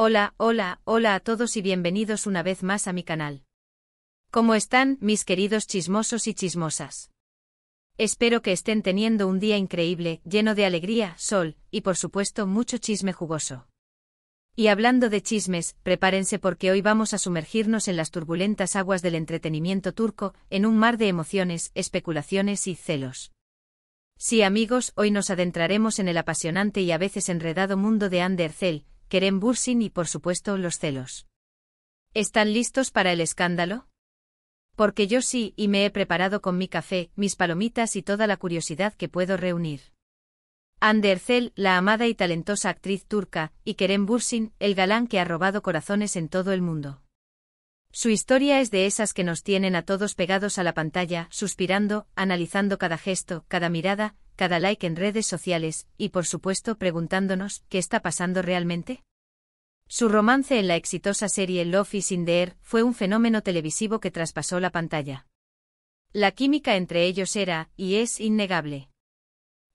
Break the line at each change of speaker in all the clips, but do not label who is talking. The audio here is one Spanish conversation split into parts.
Hola, hola, hola a todos y bienvenidos una vez más a mi canal. ¿Cómo están, mis queridos chismosos y chismosas? Espero que estén teniendo un día increíble, lleno de alegría, sol, y por supuesto mucho chisme jugoso. Y hablando de chismes, prepárense porque hoy vamos a sumergirnos en las turbulentas aguas del entretenimiento turco, en un mar de emociones, especulaciones y celos. Sí amigos, hoy nos adentraremos en el apasionante y a veces enredado mundo de Hande Erçel, Kerem Bürsin y por supuesto los celos. ¿Están listos para el escándalo? Porque yo sí, y me he preparado con mi café, mis palomitas y toda la curiosidad que puedo reunir. Hande Erçel, la amada y talentosa actriz turca, y Kerem Bürsin, el galán que ha robado corazones en todo el mundo. Su historia es de esas que nos tienen a todos pegados a la pantalla, suspirando, analizando cada gesto, cada mirada, cada like en redes sociales, y por supuesto preguntándonos, ¿qué está pasando realmente? Su romance en la exitosa serie Love is in the Air fue un fenómeno televisivo que traspasó la pantalla. La química entre ellos era, y es, innegable.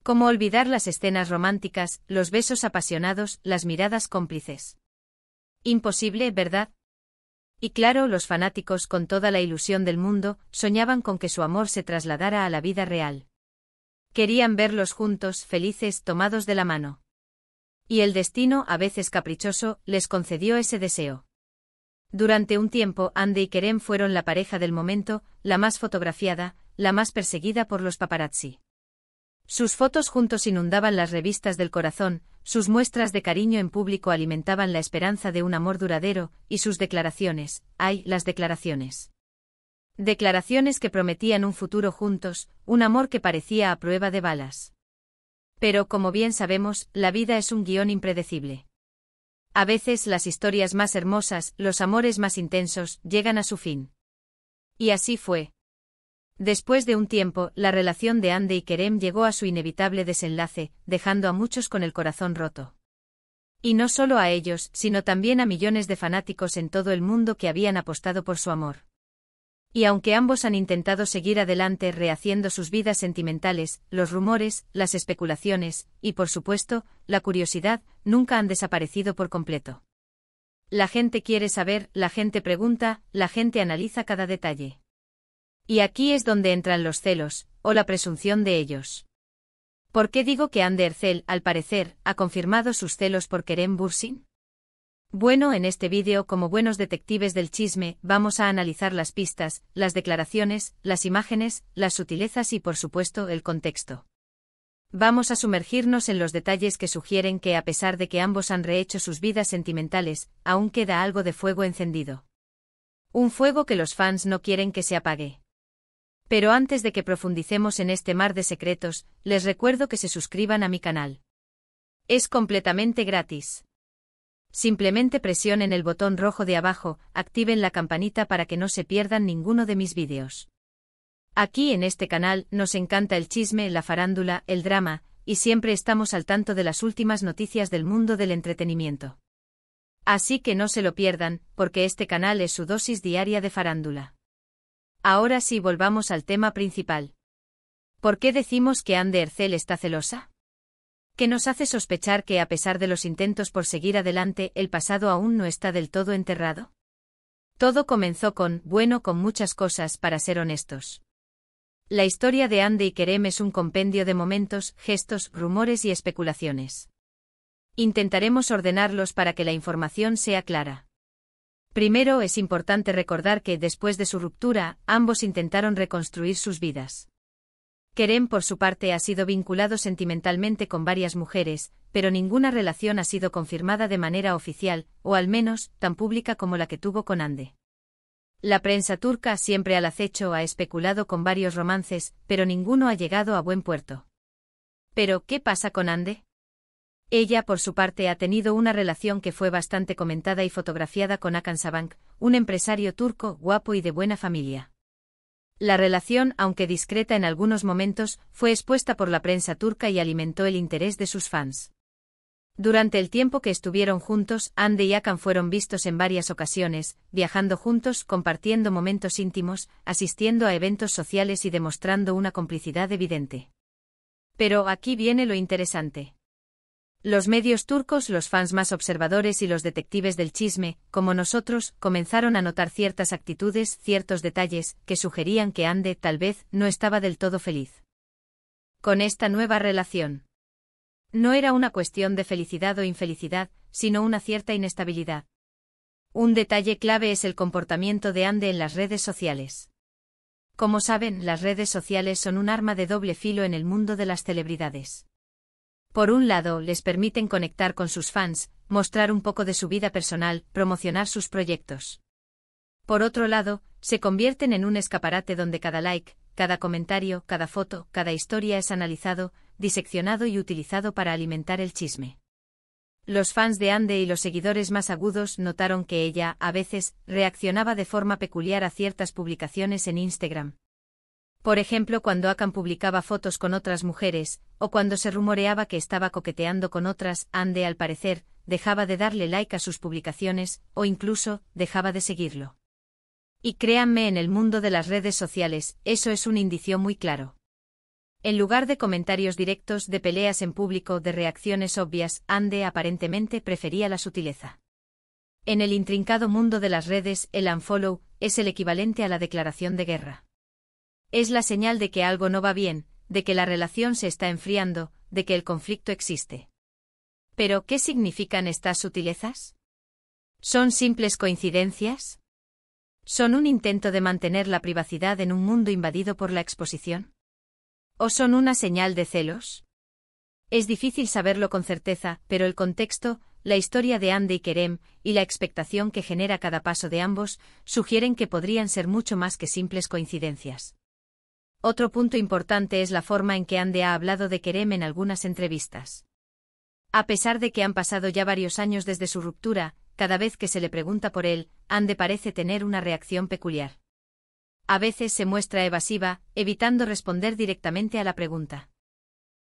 ¿Cómo olvidar las escenas románticas, los besos apasionados, las miradas cómplices? Imposible, ¿verdad? Y claro, los fanáticos, con toda la ilusión del mundo, soñaban con que su amor se trasladara a la vida real. Querían verlos juntos, felices, tomados de la mano. Y el destino, a veces caprichoso, les concedió ese deseo. Durante un tiempo, Hande y Kerem fueron la pareja del momento, la más fotografiada, la más perseguida por los paparazzi. Sus fotos juntos inundaban las revistas del corazón, sus muestras de cariño en público alimentaban la esperanza de un amor duradero, y sus declaraciones, ¡ay, las declaraciones! Declaraciones que prometían un futuro juntos, un amor que parecía a prueba de balas. Pero, como bien sabemos, la vida es un guión impredecible. A veces las historias más hermosas, los amores más intensos, llegan a su fin. Y así fue. Después de un tiempo, la relación de Hande y Kerem llegó a su inevitable desenlace, dejando a muchos con el corazón roto. Y no solo a ellos, sino también a millones de fanáticos en todo el mundo que habían apostado por su amor. Y aunque ambos han intentado seguir adelante rehaciendo sus vidas sentimentales, los rumores, las especulaciones, y por supuesto, la curiosidad, nunca han desaparecido por completo. La gente quiere saber, la gente pregunta, la gente analiza cada detalle. Y aquí es donde entran los celos, o la presunción de ellos. ¿Por qué digo que Hande Erçel, al parecer, ha confirmado sus celos por Kerem Bürsin? Bueno, en este vídeo, como buenos detectives del chisme, vamos a analizar las pistas, las declaraciones, las imágenes, las sutilezas y por supuesto el contexto. Vamos a sumergirnos en los detalles que sugieren que a pesar de que ambos han rehecho sus vidas sentimentales, aún queda algo de fuego encendido. Un fuego que los fans no quieren que se apague. Pero antes de que profundicemos en este mar de secretos, les recuerdo que se suscriban a mi canal. Es completamente gratis. Simplemente presionen el botón rojo de abajo, activen la campanita para que no se pierdan ninguno de mis vídeos. Aquí en este canal nos encanta el chisme, la farándula, el drama, y siempre estamos al tanto de las últimas noticias del mundo del entretenimiento. Así que no se lo pierdan, porque este canal es su dosis diaria de farándula. Ahora sí, volvamos al tema principal. ¿Por qué decimos que Hande Erçel está celosa? ¿Qué nos hace sospechar que a pesar de los intentos por seguir adelante, el pasado aún no está del todo enterrado? Todo comenzó con muchas cosas para ser honestos. La historia de Hande y Kerem es un compendio de momentos, gestos, rumores y especulaciones. Intentaremos ordenarlos para que la información sea clara. Primero es importante recordar que, después de su ruptura, ambos intentaron reconstruir sus vidas. Kerem por su parte ha sido vinculado sentimentalmente con varias mujeres, pero ninguna relación ha sido confirmada de manera oficial, o al menos, tan pública como la que tuvo con Hande. La prensa turca, siempre al acecho, ha especulado con varios romances, pero ninguno ha llegado a buen puerto. ¿Pero qué pasa con Hande? Ella por su parte ha tenido una relación que fue bastante comentada y fotografiada con Hakan Sabank, un empresario turco guapo y de buena familia. La relación, aunque discreta en algunos momentos, fue expuesta por la prensa turca y alimentó el interés de sus fans. Durante el tiempo que estuvieron juntos, Hande y Hakan fueron vistos en varias ocasiones, viajando juntos, compartiendo momentos íntimos, asistiendo a eventos sociales y demostrando una complicidad evidente. Pero aquí viene lo interesante. Los medios turcos, los fans más observadores y los detectives del chisme, como nosotros, comenzaron a notar ciertas actitudes, ciertos detalles, que sugerían que Hande, tal vez, no estaba del todo feliz con esta nueva relación. No era una cuestión de felicidad o infelicidad, sino una cierta inestabilidad. Un detalle clave es el comportamiento de Hande en las redes sociales. Como saben, las redes sociales son un arma de doble filo en el mundo de las celebridades. Por un lado, les permiten conectar con sus fans, mostrar un poco de su vida personal, promocionar sus proyectos. Por otro lado, se convierten en un escaparate donde cada like, cada comentario, cada foto, cada historia es analizado, diseccionado y utilizado para alimentar el chisme. Los fans de Hande y los seguidores más agudos notaron que ella, a veces, reaccionaba de forma peculiar a ciertas publicaciones en Instagram. Por ejemplo, cuando Hakan publicaba fotos con otras mujeres, o cuando se rumoreaba que estaba coqueteando con otras, Hande, al parecer, dejaba de darle like a sus publicaciones, o incluso, dejaba de seguirlo. Y créanme, en el mundo de las redes sociales, eso es un indicio muy claro. En lugar de comentarios directos, de peleas en público, de reacciones obvias, Hande aparentemente prefería la sutileza. En el intrincado mundo de las redes, el unfollow es el equivalente a la declaración de guerra. Es la señal de que algo no va bien, de que la relación se está enfriando, de que el conflicto existe. ¿Pero qué significan estas sutilezas? ¿Son simples coincidencias? ¿Son un intento de mantener la privacidad en un mundo invadido por la exposición? ¿O son una señal de celos? Es difícil saberlo con certeza, pero el contexto, la historia de Hande y Kerem, y la expectación que genera cada paso de ambos, sugieren que podrían ser mucho más que simples coincidencias. Otro punto importante es la forma en que Hande ha hablado de Kerem en algunas entrevistas. A pesar de que han pasado ya varios años desde su ruptura, cada vez que se le pregunta por él, Hande parece tener una reacción peculiar. A veces se muestra evasiva, evitando responder directamente a la pregunta.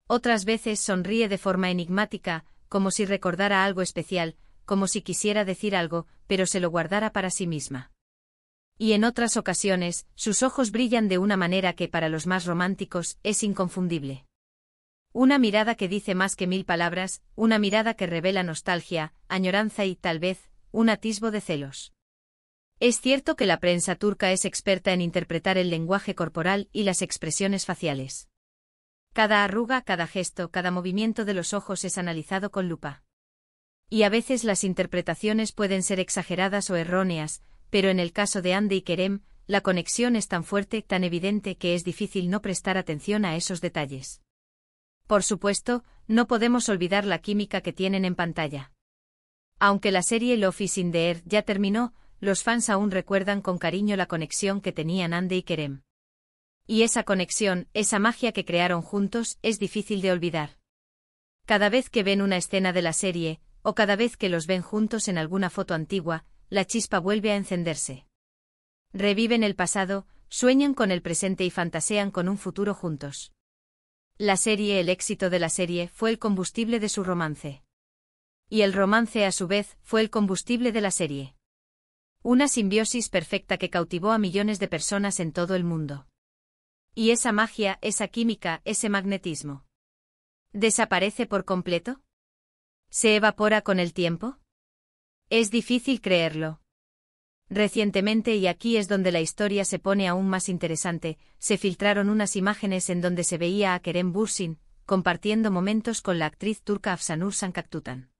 Otras veces sonríe de forma enigmática, como si recordara algo especial, como si quisiera decir algo, pero se lo guardara para sí misma. Y en otras ocasiones, sus ojos brillan de una manera que para los más románticos es inconfundible. Una mirada que dice más que 1000 palabras, una mirada que revela nostalgia, añoranza y, tal vez, un atisbo de celos. Es cierto que la prensa turca es experta en interpretar el lenguaje corporal y las expresiones faciales. Cada arruga, cada gesto, cada movimiento de los ojos es analizado con lupa. Y a veces las interpretaciones pueden ser exageradas o erróneas, pero en el caso de Hande y Kerem, la conexión es tan fuerte, tan evidente que es difícil no prestar atención a esos detalles. Por supuesto, no podemos olvidar la química que tienen en pantalla. Aunque la serie Love is in the Air ya terminó, los fans aún recuerdan con cariño la conexión que tenían Hande y Kerem. Y esa conexión, esa magia que crearon juntos, es difícil de olvidar. Cada vez que ven una escena de la serie, o cada vez que los ven juntos en alguna foto antigua, la chispa vuelve a encenderse. Reviven el pasado, sueñan con el presente y fantasean con un futuro juntos. La serie, el éxito de la serie, fue el combustible de su romance. Y el romance, a su vez, fue el combustible de la serie. Una simbiosis perfecta que cautivó a millones de personas en todo el mundo. ¿Y esa magia, esa química, ese magnetismo? ¿Desaparece por completo? ¿Se evapora con el tiempo? Es difícil creerlo. Recientemente, y aquí es donde la historia se pone aún más interesante, se filtraron unas imágenes en donde se veía a Kerem Bürsin compartiendo momentos con la actriz turca Afsanur Sancaktutan.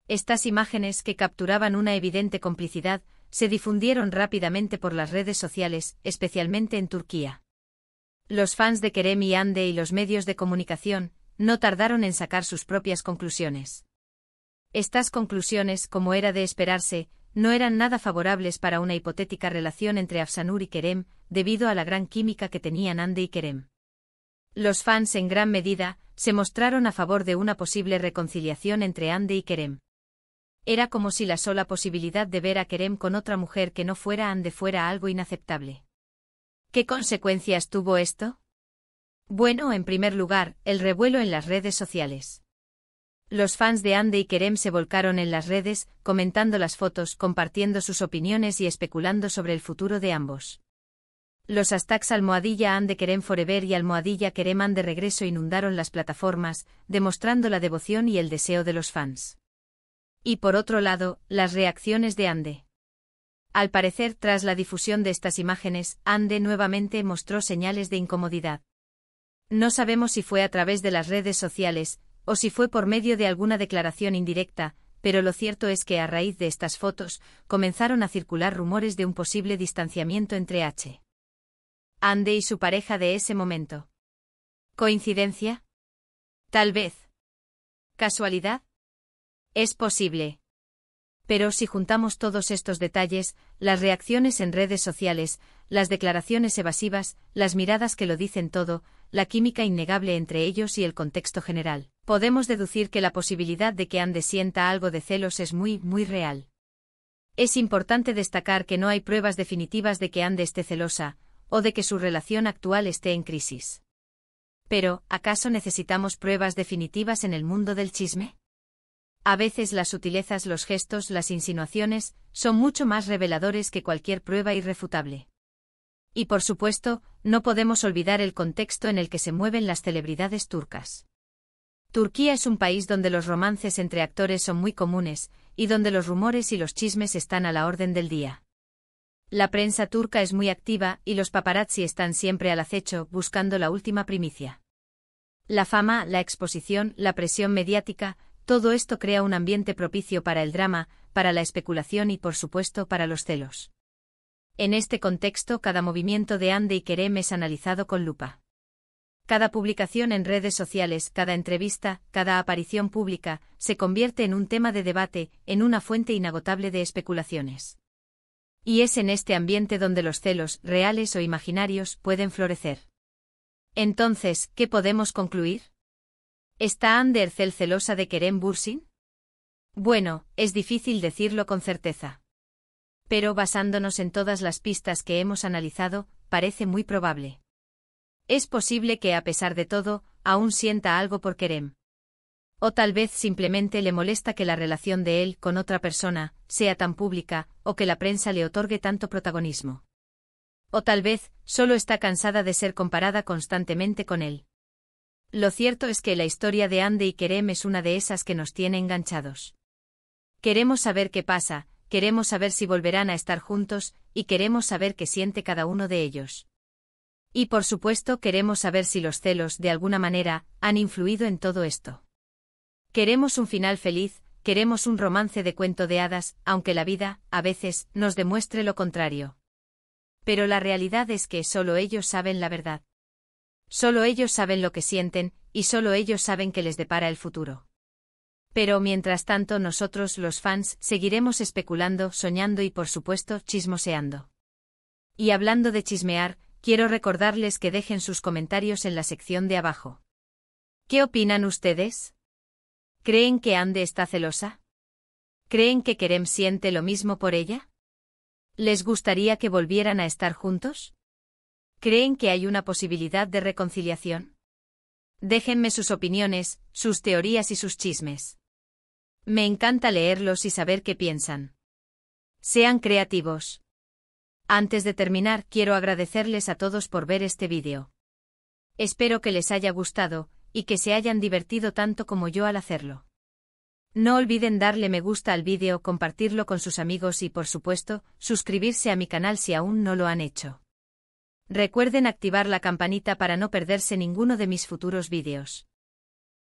Estas imágenes, que capturaban una evidente complicidad, se difundieron rápidamente por las redes sociales, especialmente en Turquía. Los fans de Kerem y Hande y los medios de comunicación no tardaron en sacar sus propias conclusiones. Estas conclusiones, como era de esperarse, no eran nada favorables para una hipotética relación entre Afsanur y Kerem, debido a la gran química que tenían Hande y Kerem. Los fans, en gran medida, se mostraron a favor de una posible reconciliación entre Hande y Kerem. Era como si la sola posibilidad de ver a Kerem con otra mujer que no fuera Hande fuera algo inaceptable. ¿Qué consecuencias tuvo esto? Bueno, en primer lugar, el revuelo en las redes sociales. Los fans de Hande y Kerem se volcaron en las redes, comentando las fotos, compartiendo sus opiniones y especulando sobre el futuro de ambos. Los hashtags #Ande Kerem Forever y #Kerem Ande Regreso inundaron las plataformas, demostrando la devoción y el deseo de los fans. Y por otro lado, las reacciones de Ande. Al parecer, tras la difusión de estas imágenes, Ande nuevamente mostró señales de incomodidad. No sabemos si fue a través de las redes sociales, o si fue por medio de alguna declaración indirecta, pero lo cierto es que a raíz de estas fotos, comenzaron a circular rumores de un posible distanciamiento entre Ande y su pareja de ese momento. ¿Coincidencia? Tal vez. ¿Casualidad? Es posible. Pero si juntamos todos estos detalles, las reacciones en redes sociales, las declaraciones evasivas, las miradas que lo dicen todo, la química innegable entre ellos y el contexto general, podemos deducir que la posibilidad de que Ande sienta algo de celos es muy, muy real. Es importante destacar que no hay pruebas definitivas de que Ande esté celosa, o de que su relación actual esté en crisis. Pero, ¿acaso necesitamos pruebas definitivas en el mundo del chisme? A veces las sutilezas, los gestos, las insinuaciones, son mucho más reveladores que cualquier prueba irrefutable. Y por supuesto, no podemos olvidar el contexto en el que se mueven las celebridades turcas. Turquía es un país donde los romances entre actores son muy comunes, y donde los rumores y los chismes están a la orden del día. La prensa turca es muy activa y los paparazzi están siempre al acecho, buscando la última primicia. La fama, la exposición, la presión mediática, todo esto crea un ambiente propicio para el drama, para la especulación y por supuesto para los celos. En este contexto, cada movimiento de Ande y Kerem es analizado con lupa. Cada publicación en redes sociales, cada entrevista, cada aparición pública, se convierte en un tema de debate, en una fuente inagotable de especulaciones. Y es en este ambiente donde los celos, reales o imaginarios, pueden florecer. Entonces, ¿qué podemos concluir? ¿Está Ande Erçel celosa de Kerem Bürsin? Bueno, es difícil decirlo con certeza. Pero basándonos en todas las pistas que hemos analizado, parece muy probable. Es posible que a pesar de todo, aún sienta algo por Kerem. O tal vez simplemente le molesta que la relación de él con otra persona sea tan pública, o que la prensa le otorgue tanto protagonismo. O tal vez, solo está cansada de ser comparada constantemente con él. Lo cierto es que la historia de Ande y Kerem es una de esas que nos tiene enganchados. Queremos saber qué pasa, queremos saber si volverán a estar juntos, y queremos saber qué siente cada uno de ellos. Y por supuesto queremos saber si los celos, de alguna manera, han influido en todo esto. Queremos un final feliz, queremos un romance de cuento de hadas, aunque la vida, a veces, nos demuestre lo contrario. Pero la realidad es que solo ellos saben la verdad. Solo ellos saben lo que sienten, y solo ellos saben qué les depara el futuro. Pero mientras tanto nosotros, los fans, seguiremos especulando, soñando y por supuesto, chismoseando. Y hablando de chismear, quiero recordarles que dejen sus comentarios en la sección de abajo. ¿Qué opinan ustedes? ¿Creen que Ande está celosa? ¿Creen que Kerem siente lo mismo por ella? ¿Les gustaría que volvieran a estar juntos? ¿Creen que hay una posibilidad de reconciliación? Déjenme sus opiniones, sus teorías y sus chismes. Me encanta leerlos y saber qué piensan. Sean creativos. Antes de terminar, quiero agradecerles a todos por ver este vídeo. Espero que les haya gustado, y que se hayan divertido tanto como yo al hacerlo. No olviden darle me gusta al vídeo, compartirlo con sus amigos y, por supuesto, suscribirse a mi canal si aún no lo han hecho. Recuerden activar la campanita para no perderse ninguno de mis futuros vídeos.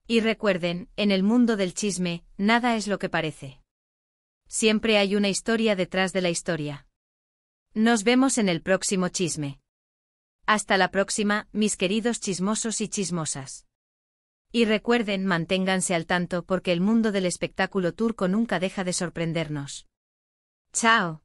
Y recuerden, en el mundo del chisme, nada es lo que parece. Siempre hay una historia detrás de la historia. Nos vemos en el próximo chisme. Hasta la próxima, mis queridos chismosos y chismosas. Y recuerden, manténganse al tanto porque el mundo del espectáculo turco nunca deja de sorprendernos. ¡Chao!